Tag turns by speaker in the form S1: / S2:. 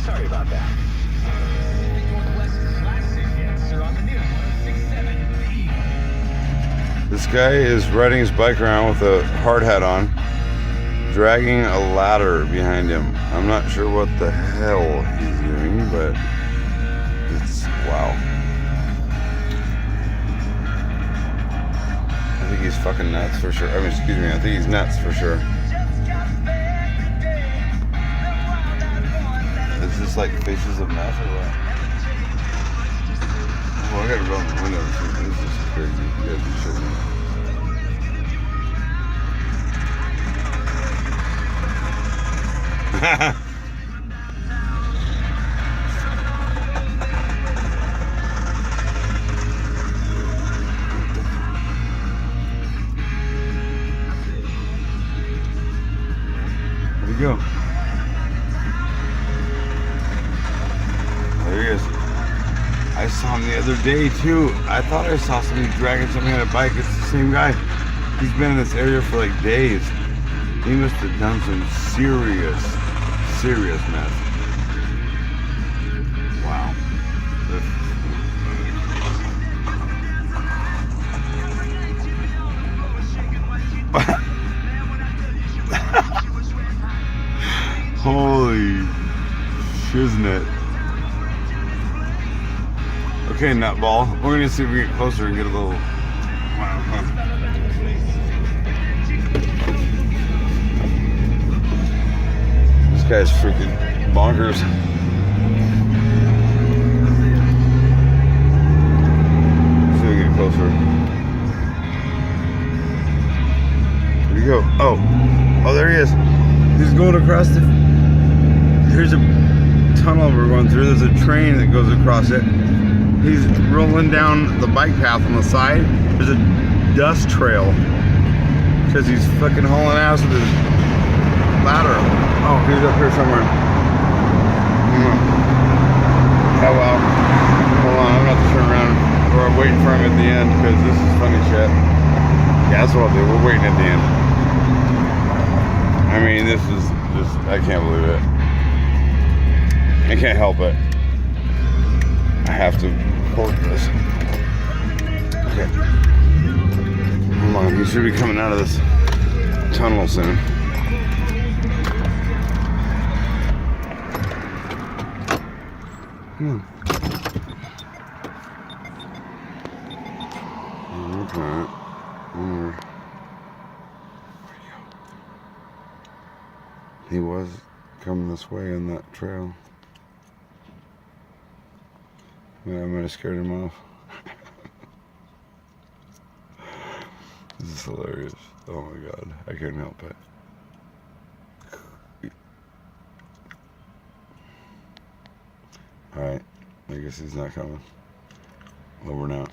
S1: Sorry about that.
S2: This guy is riding his bike around with a hard hat on, dragging a ladder behind him. I'm not sure what the hell he's doing, but it's wow. I think he's fucking nuts for sure. I mean, excuse me, I think he's nuts for sure. Is this like Faces of Meth or what? Oh, I gotta roll the window. This is crazy. You gotta be shitting me. Where'd he go? There he is. I saw him the other day too. I thought I saw somebody dragging something on a bike. It's the same guy. He's been in this area for like days. He must have done some serious mess. Wow. Holy shiznit. Okay, nutball. We're gonna see if we get closer and get a little. Wow. Huh. This guy's freaking bonkers. See if we get closer. Where'd he go? Oh, there he is. He's going across the. There's a tunnel we're going through. There's a train that goes across it. He's rolling down the bike path on the side. There's a dust trail because he's fucking hauling ass with his ladder. Oh, he's up here somewhere. Oh well. Hold on, I'm gonna have to turn around. Or I'm waiting for him at the end because this is funny shit. Yeah, that's what I'll do. We're waiting at the end. I mean, this is just, I can't believe it. I can't help it. I have to record this. Okay. Hold on, he should be coming out of this tunnel soon. Okay. He was coming this way on that trail. Yeah, I might have scared him off. This is hilarious. Oh my god, I couldn't help it. Alright, I guess he's not coming. Over now.